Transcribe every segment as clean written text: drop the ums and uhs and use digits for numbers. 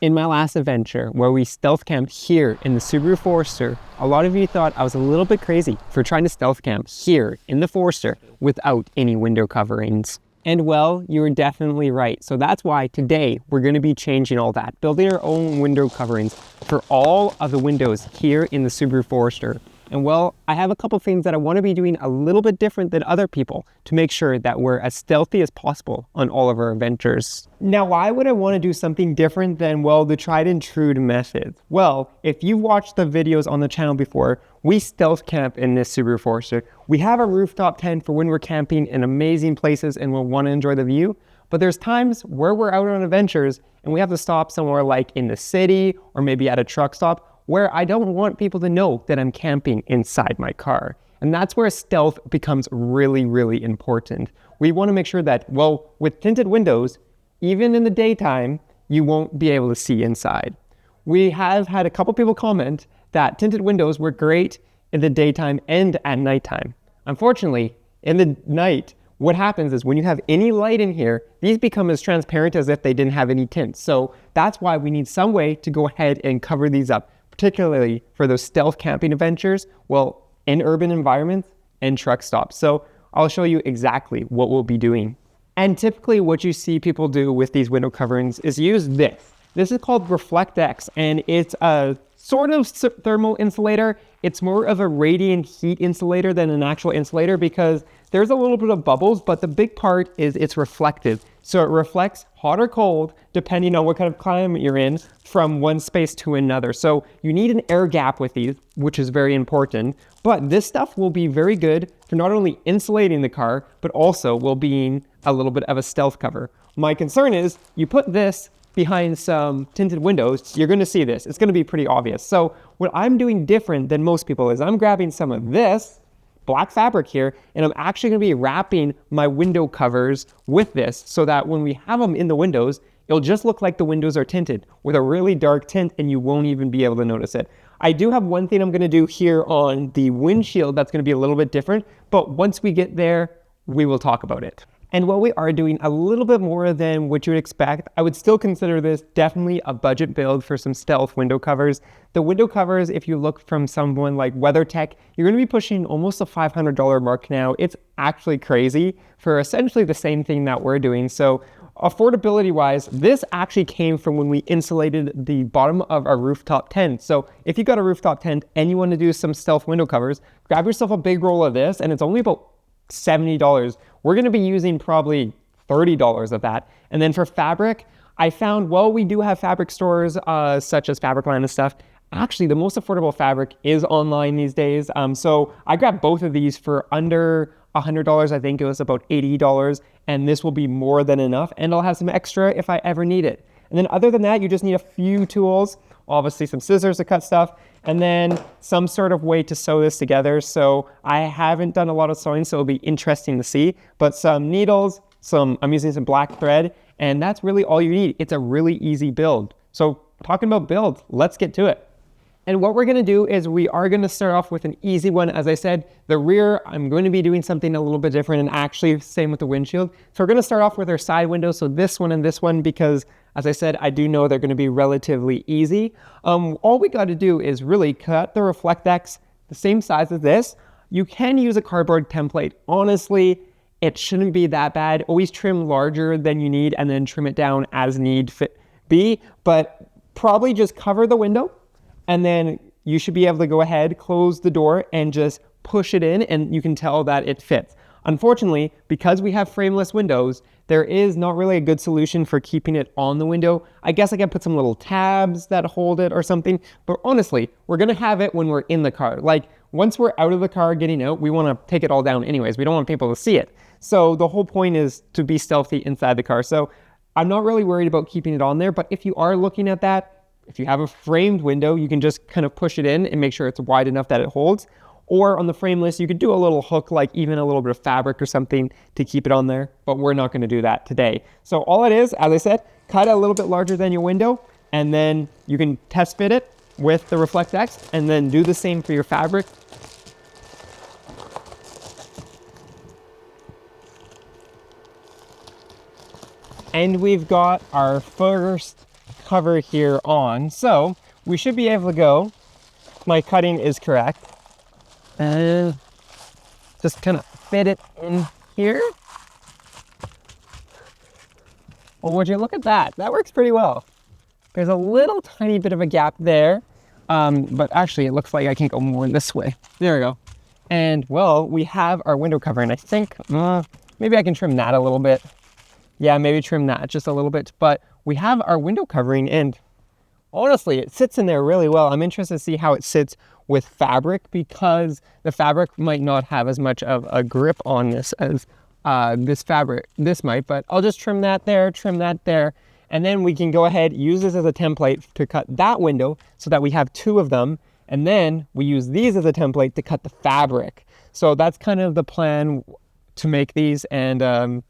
In my last adventure, where we stealth camped here in the Subaru Forester, a lot of you thought I was a little bit crazy for trying to stealth camp here in the Forester without any window coverings. And well, you were definitely right. So that's why today we're going to be changing all that, building our own window coverings for all of the windows here in the Subaru Forester. And well, I have a couple things that I want to be doing a little bit different than other people to make sure that we're as stealthy as possible on all of our adventures. Now, why would I want to do something different than, well, the tried and true methods? Well, if you've watched the videos on the channel before, we stealth camp in this Subaru Forester. We have a rooftop tent for when we're camping in amazing places and we'll want to enjoy the view. But there's times where we're out on adventures and we have to stop somewhere like in the city or maybe at a truck stop where I don't want people to know that I'm camping inside my car. And that's where stealth becomes really, really important. We want to make sure that, well, with tinted windows, even in the daytime, you won't be able to see inside. We have had a couple people comment that tinted windows were great in the daytime and at nighttime. Unfortunately, in the night, what happens is when you have any light in here, these become as transparent as if they didn't have any tint. So that's why we need some way to go ahead and cover these up, particularly for those stealth camping adventures, well, in urban environments and truck stops. So I'll show you exactly what we'll be doing. And typically what you see people do with these window coverings is use this. This is called Reflectix, and it's a sort of thermal insulator. It's more of a radiant heat insulator than an actual insulator because there's a little bit of bubbles, but the big part is it's reflective. So it reflects hot or cold, depending on what kind of climate you're in, from one space to another. So you need an air gap with these, which is very important. But this stuff will be very good for not only insulating the car, but also will being a little bit of a stealth cover. My concern is you put this behind some tinted windows, you're going to see this. It's going to be pretty obvious. So what I'm doing different than most people is I'm grabbing some of this black fabric here, and I'm actually going to be wrapping my window covers with this so that when we have them in the windows, it'll just look like the windows are tinted with a really dark tint and you won't even be able to notice it. I do have one thing I'm going to do here on the windshield that's going to be a little bit different, but once we get there, we will talk about it. And while we are doing a little bit more than what you would expect, I would still consider this definitely a budget build for some stealth window covers. The window covers, if you look from someone like WeatherTech, you're going to be pushing almost a $500 mark now. It's actually crazy for essentially the same thing that we're doing. So affordability wise, this actually came from when we insulated the bottom of our rooftop tent. So if you got a rooftop tent and you want to do some stealth window covers, grab yourself a big roll of this, and it's only about $70. We're going to be using probably $30 of that. And then for fabric, I found, well, we do have fabric stores such as Fabricland and stuff. Actually, the most affordable fabric is online these days. So I grabbed both of these for under $100. I think it was about $80. And this will be more than enough. And I'll have some extra if I ever need it. And then other than that, you just need a few tools, obviously some scissors to cut stuff, and then some sort of way to sew this together. So I haven't done a lot of sewing, so it'll be interesting to see, but some needles, I'm using some black thread, and that's really all you need. It's a really easy build. So talking about build, let's get to it. And what we're gonna do is we are gonna start off with an easy one. As I said, the rear, I'm going to be doing something a little bit different, and actually same with the windshield. So we're gonna start off with our side windows, so this one and this one, because as I said, I do know they're gonna be relatively easy. All we gotta do is really cut the Reflectix the same size as this. You can use a cardboard template. Honestly, it shouldn't be that bad. Always trim larger than you need and then trim it down as need be, but probably just cover the window, and then you should be able to go ahead, close the door, and just push it in, and you can tell that it fits. Unfortunately, because we have frameless windows, there is not really a good solution for keeping it on the window. I guess I can put some little tabs that hold it or something, but honestly, we're gonna have it when we're in the car. Like, once we're out of the car getting out, we wanna take it all down anyways. We don't want people to see it. So the whole point is to be stealthy inside the car. So I'm not really worried about keeping it on there, but if you are looking at that, if you have a framed window, you can just kind of push it in and make sure it's wide enough that it holds. Or on the frameless, you could do a little hook, like even a little bit of fabric or something to keep it on there, but we're not gonna do that today. So all it is, as I said, cut it a little bit larger than your window, and then you can test fit it with the Reflectix, and then do the same for your fabric. And we've got our first cover here on. So we should be able to go. My cutting is correct. And just kind of fit it in here. Well, would you look at that? That works pretty well. There's a little tiny bit of a gap there, but actually it looks like I can't go more this way. There we go. And well, we have our window cover, and I think maybe I can trim that a little bit. Yeah, maybe trim that just a little bit, but we have our window covering, and honestly, it sits in there really well. I'm interested to see how it sits with fabric, because the fabric might not have as much of a grip on this as this might, but I'll just trim that there, and then we can go ahead, use this as a template to cut that window so that we have two of them, and then we use these as a template to cut the fabric. So that's kind of the plan to make these, and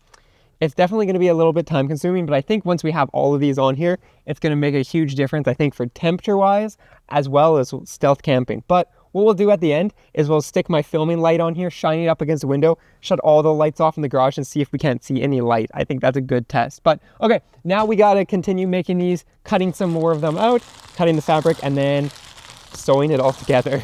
it's definitely going to be a little bit time consuming, but I think once we have all of these on here, it's going to make a huge difference, I think, for temperature wise, as well as stealth camping. But what we'll do at the end is we'll stick my filming light on here, shine it up against the window, shut all the lights off in the garage, and see if we can't see any light. I think that's a good test. But okay, now we got to continue making these, cutting some more of them out, cutting the fabric, and then sewing it all together.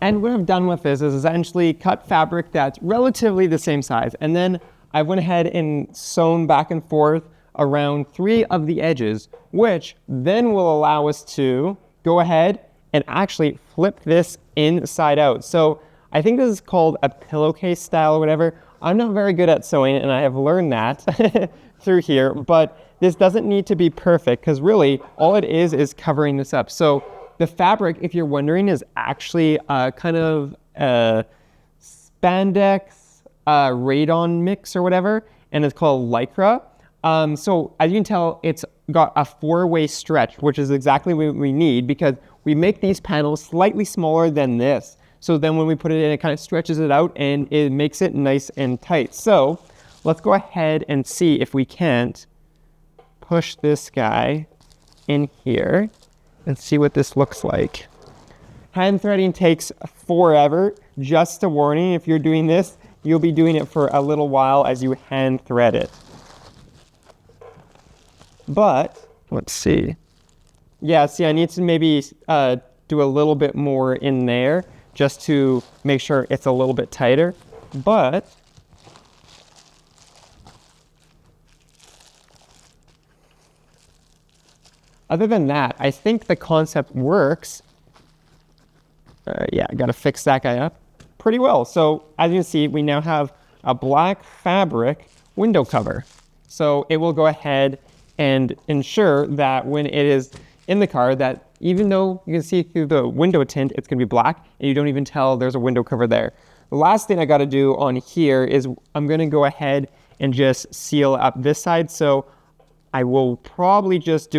And what I've done with this is essentially cut fabric that's relatively the same size. And then I went ahead and sewn back and forth around 3 of the edges, which then will allow us to go ahead and actually flip this inside out. So I think this is called a pillowcase style or whatever. I'm not very good at sewing, and I have learned that through here, but this doesn't need to be perfect, because really all it is covering this up. So the fabric, if you're wondering, is actually kind of a spandex rayon mix or whatever, and it's called Lycra. So as you can tell, it's got a 4-way stretch, which is exactly what we need, because we make these panels slightly smaller than this. So then when we put it in, it kind of stretches it out and it makes it nice and tight. So let's go ahead and see if we can't push this guy in here and see what this looks like. Hand threading takes forever. Just a warning, if you're doing this, you'll be doing it for a little while as you hand thread it. But, let's see. Yeah, see, I need to maybe do a little bit more in there just to make sure it's a little bit tighter. But other than that, I think the concept works. Yeah, I gotta fix that guy up pretty well. So as you can see, we now have a black fabric window cover. So it will go ahead and ensure that when it is in the car, that even though you can see through the window tint, it's gonna be black, and you don't even tell there's a window cover there. The last thing I gotta do on here is I'm gonna go ahead and just seal up this side. So I will probably just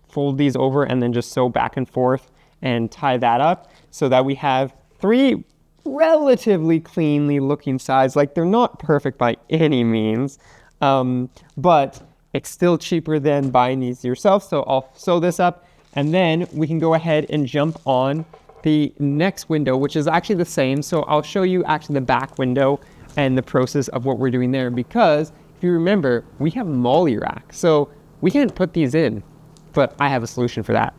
fold these over and then just sew back and forth and tie that up so that we have 3 relatively cleanly looking sides. Like, they're not perfect by any means, but it's still cheaper than buying these yourself. So I'll sew this up, and then we can go ahead and jump on the next window, which is actually the same. So I'll show you actually the back window and the process of what we're doing there, because if you remember, we have molly rack, so we can't put these in, but I have a solution for that.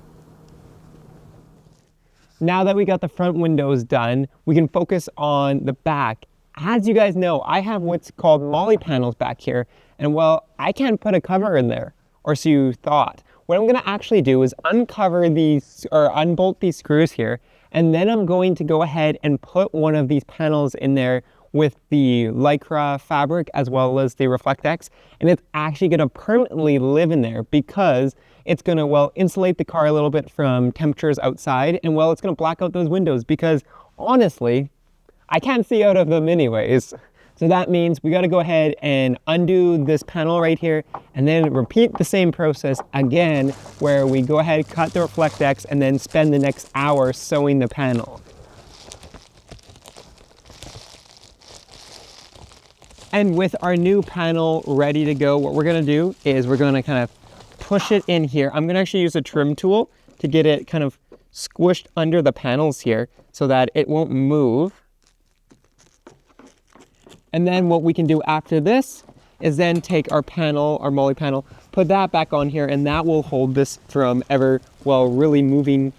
Now that we got the front windows done, we can focus on the back. As you guys know, I have what's called molly panels back here, and well, I can't put a cover in there, or so you thought. What I'm gonna actually do is uncover these, or unbolt these screws here, and then I'm going to go ahead and put one of these panels in there with the Lycra fabric as well as the Reflectix, and it's actually gonna permanently live in there, because it's gonna, well, insulate the car a little bit from temperatures outside, and well, it's gonna black out those windows, because honestly, I can't see out of them anyways. So that means we gotta go ahead and undo this panel right here, and then repeat the same process again, where we go ahead, cut the Reflectix, and then spend the next hour sewing the panel. And with our new panel ready to go, what we're gonna do is we're gonna kind of push it in here. I'm gonna actually use a trim tool to get it kind of squished under the panels here so that it won't move. And then what we can do after this is then take our panel, our moly panel, put that back on here, and that will hold this from ever, well, really moving.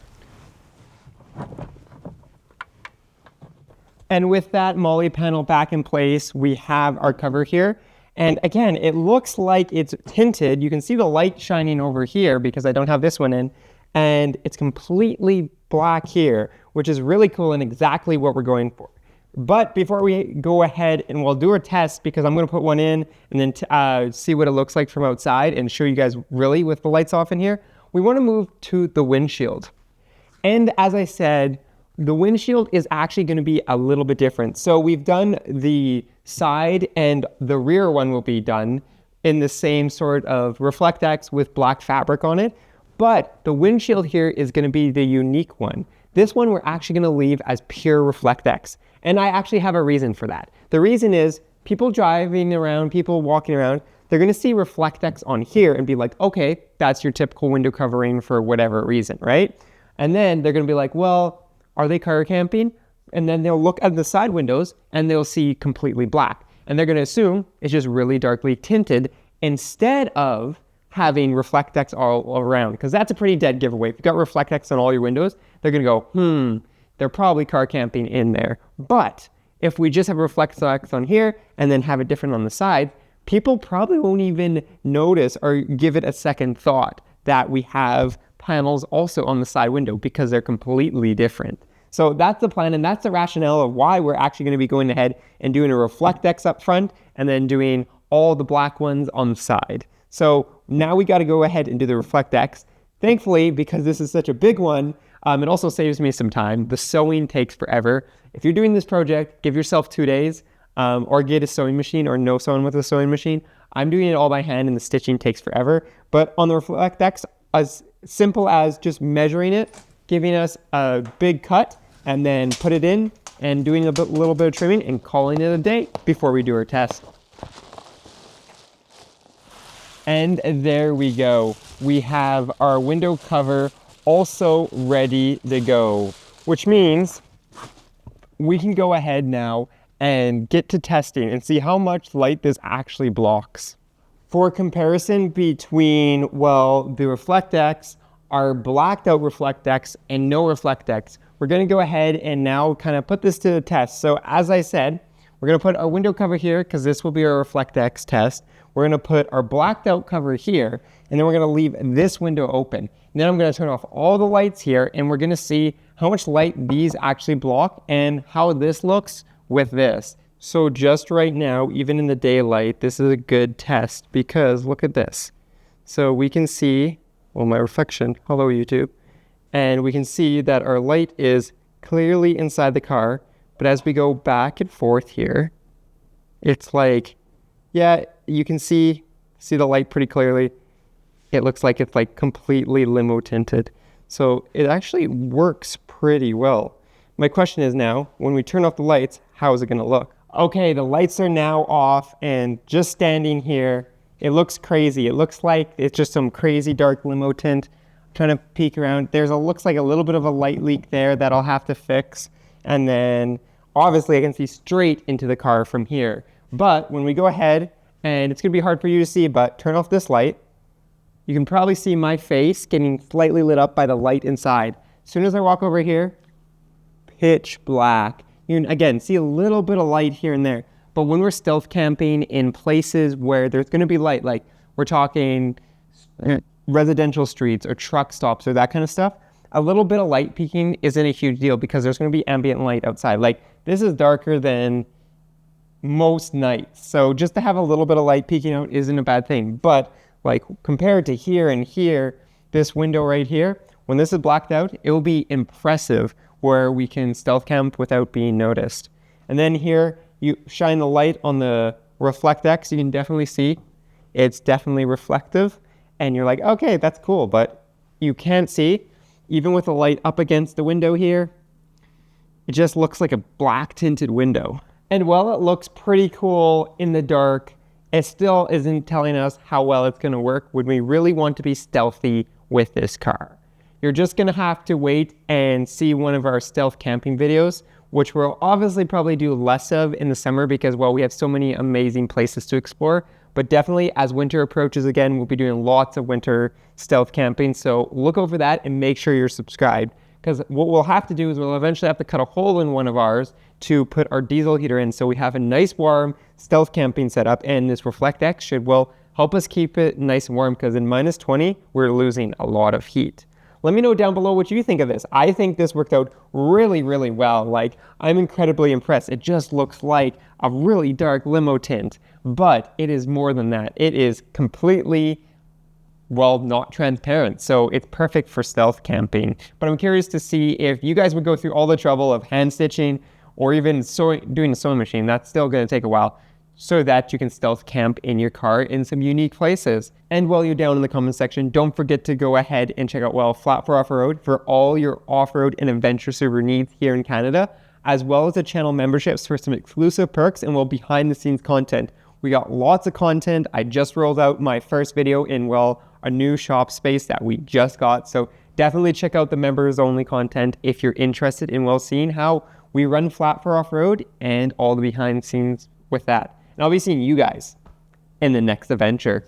And with that moly panel back in place, we have our cover here. And again, it looks like it's tinted. You can see the light shining over here because I don't have this one in. And it's completely black here, which is really cool and exactly what we're going for. But before we go ahead and we'll do a test, because I'm going to put one in and then see what it looks like from outside and show you guys really with the lights off in here, we want to move to the windshield. And as I said, the windshield is actually going to be a little bit different. So we've done the side and the rear one will be done in the same sort of Reflectix with black fabric on it. But the windshield here is going to be the unique one. This one we're actually going to leave as pure Reflectix. And I actually have a reason for that. The reason is people driving around, people walking around, they're going to see Reflectix on here and be like, okay, that's your typical window covering for whatever reason, right? And then they're going to be like, well, are they car camping? And then they'll look at the side windows and they'll see completely black. And they're going to assume it's just really darkly tinted instead of having Reflectix all around, because that's a pretty dead giveaway. If you've got Reflectix on all your windows, they're going to go, they're probably car camping in there. But if we just have Reflectix on here and then have it different on the side, people probably won't even notice or give it a second thought that we have panels also on the side window because they're completely different. So that's the plan, and that's the rationale of why we're actually going to be going ahead and doing a Reflectix up front and then doing all the black ones on the side. So now we got to go ahead and do the Reflectix. Thankfully, because this is such a big one, it also saves me some time. The sewing takes forever. If you're doing this project, give yourself 2 days or get a sewing machine or no sewing with a sewing machine. I'm doing it all by hand and the stitching takes forever. But on the Reflectix, as simple as just measuring it, giving us a big cut, and then put it in and doing a little bit of trimming and calling it a day before we do our test. And there we go. We have our window cover also ready to go, which means we can go ahead now and get to testing and see how much light this actually blocks. For comparison between, well, the Reflectix, our blacked out Reflectix, and no Reflectix, we're going to go ahead and now kind of put this to the test. So as I said, we're going to put our window cover here because this will be our Reflectix test. We're going to put our blacked out cover here, and then we're going to leave this window open. And then I'm going to turn off all the lights here, and we're going to see how much light these actually block and how this looks with this. So just right now, even in the daylight, this is a good test because look at this. So we can see, well, my reflection, hello YouTube, and we can see that our light is clearly inside the car, but as we go back and forth here, it's like, yeah, you can see the light pretty clearly. It looks like it's like completely limo tinted. So it actually works pretty well. My question is now, when we turn off the lights, how is it gonna look? Okay, the lights are now off, and just standing here, it looks crazy. It looks like it's just some crazy dark limo tint. I'm trying to peek around. Looks like a little bit of a light leak there that I'll have to fix. And then obviously I can see straight into the car from here. But when we go ahead, and it's gonna be hard for you to see, but turn off this light, you can probably see my face getting slightly lit up by the light inside. As soon as I walk over here, pitch black. You can, again, see a little bit of light here and there. But when we're stealth camping in places where there's gonna be light, like we're talking residential streets or truck stops or that kind of stuff, a little bit of light peeking isn't a huge deal because there's gonna be ambient light outside. Like this is darker than most nights. So just to have a little bit of light peeking out isn't a bad thing. But like compared to here and here, this window right here, when this is blacked out, it will be impressive where we can stealth camp without being noticed. And then here, you shine the light on the Reflectix, you can definitely see it's definitely reflective. And you're like, okay, that's cool. But you can't see, even with the light up against the window here, it just looks like a black tinted window. And while it looks pretty cool in the dark, it still isn't telling us how well it's gonna work when we really want to be stealthy with this car. you're just gonna have to wait and see one of our stealth camping videos, which we'll obviously probably do less of in the summer because, well, we have so many amazing places to explore. But definitely as winter approaches again, we'll be doing lots of winter stealth camping. So look over that and make sure you're subscribed, because what we'll have to do is we'll eventually have to cut a hole in one of ours to put our diesel heater in. So we have a nice warm stealth camping setup, and this Reflectix should, well, help us keep it nice and warm, because in -20, we're losing a lot of heat. Let me know down below what you think of this. I think this worked out really, really well. Like, I'm incredibly impressed. It just looks like a really dark limo tint, but it is more than that. It is completely, well, not transparent. So it's perfect for stealth camping. But I'm curious to see if you guys would go through all the trouble of hand stitching or even doing a sewing machine. That's still going to take a while, so that you can stealth camp in your car in some unique places. And while you're down in the comment section, don't forget to go ahead and check out, well, Flat for Off-Road for all your off-road and adventure Subaru needs here in Canada, as well as the channel memberships for some exclusive perks and, well, behind the scenes content. We got lots of content. I just rolled out my first video in, well, a new shop space that we just got. So definitely check out the members only content if you're interested in, well, seeing how we run Flat for Off-Road and all the behind the scenes with that. And I'll be seeing you guys in the next adventure.